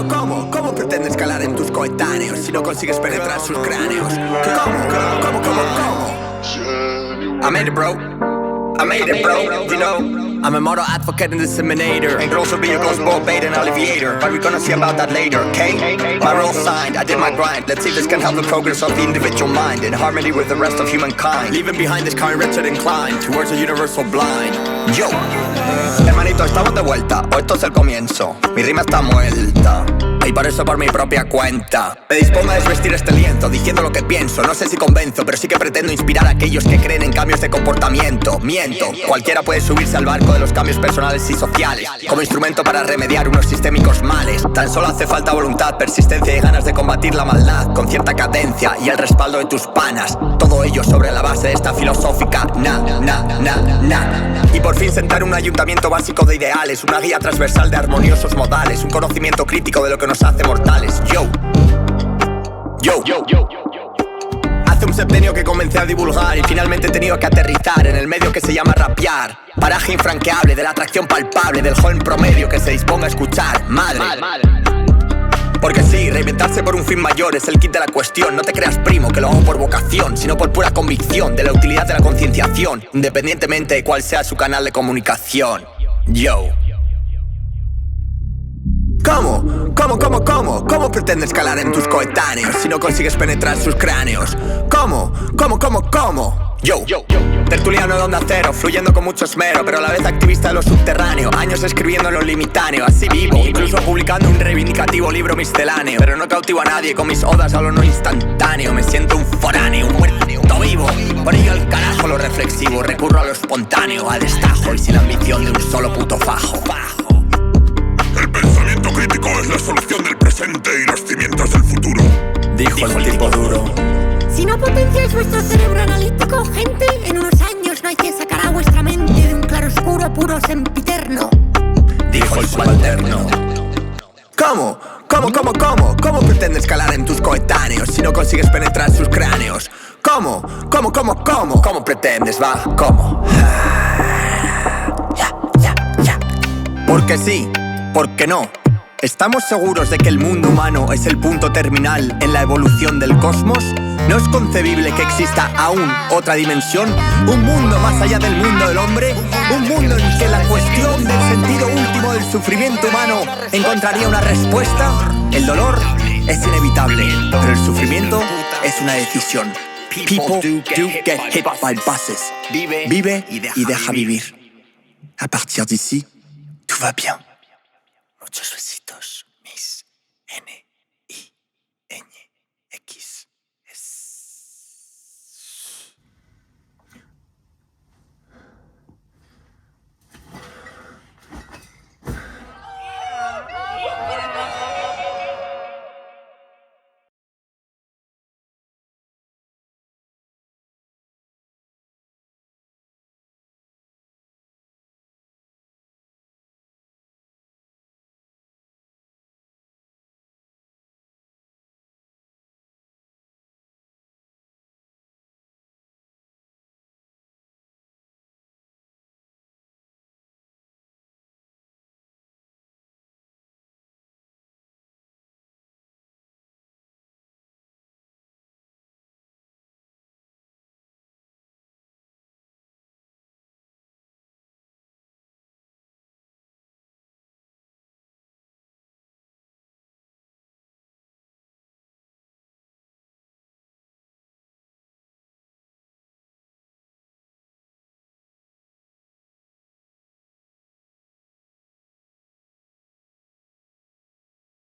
¿Cómo pretendes escalar en tus coetáneos si no consigues penetrar sus cráneos? ¿Cómo? I made it, bro. I made it, bro. You know, I'm a moral advocate and disseminator, and could also be a ghost ball bait and alleviator, but we're gonna see about that later, okay? My role signed, I did my grind. Let's see if this can help the progress of the individual mind in harmony with the rest of humankind, leaving behind this current wretched incline towards a universal blind. Yo, hermanito, estamos de vuelta, o esto es el comienzo. Mi rima está muerta, y por eso por mi propia cuenta me dispongo a desvestir este lienzo, diciendo lo que pienso. No sé si convenzo, pero sí que pretendo inspirar a aquellos que creen en cambios de comportamiento. Miento, cualquiera puede subirse al barco de los cambios personales y sociales como instrumento para remediar unos sistémicos males. Tan solo hace falta voluntad, persistencia y ganas de combatir la maldad con cierta cadencia y el respaldo de tus panas. Todo ello sobre la base de esta filosófica y por fin sentar un ayuntamiento básico de ideales, una guía transversal de armoniosos modales, un conocimiento crítico de lo que nos hace mortales. Yo. Hace un septenio que comencé a divulgar y finalmente he tenido que aterrizar en el medio que se llama rapear. Paraje infranqueable de la atracción palpable del joven promedio que se disponga a escuchar. Madre. Porque sí, reinventarse por un fin mayor es el kit de la cuestión. No te creas, primo, que lo hago por vocación, sino por pura convicción de la utilidad de la concienciación, independientemente de cuál sea su canal de comunicación. Yo. ¿Cómo pretendes escalar en tus coetáneos si no consigues penetrar sus cráneos? ¿Cómo? Yo, tertuliano de Onda Cero, fluyendo con mucho esmero, pero a la vez activista de lo subterráneo. Años escribiendo en lo limitáneo, así vivo, incluso publicando un reivindicativo libro misceláneo. Pero no cautivo a nadie con mis odas a lo no instantáneo. Me siento un foráneo, un muerto vivo. Por ello al carajo lo reflexivo, recurro a lo espontáneo, a destajo y sin la ambición de un solo puto fajo. El pensamiento crítico es la solución del presente y los cimientos del futuro, dijo el tipo duro. Si no potenciáis vuestro cerebro analítico, gente, en unos años no hay quien sacará vuestra mente de un claroscuro puro sempiterno, dijo el subalterno. ¿Cómo pretendes escalar en tus coetáneos si no consigues penetrar sus cráneos? ¿Cómo pretendes, va? ¿Cómo? Porque sí, porque no. ¿Estamos seguros de que el mundo humano es el punto terminal en la evolución del cosmos? ¿No es concebible que exista aún otra dimensión? ¿Un mundo más allá del mundo del hombre? ¿Un mundo en que la cuestión del sentido último del sufrimiento humano encontraría una respuesta? El dolor es inevitable, pero el sufrimiento es una decisión. People do get hit by buses. Vive y deja vivir. A partir d'ici, tout va bien. Muchos besitos, Miss N.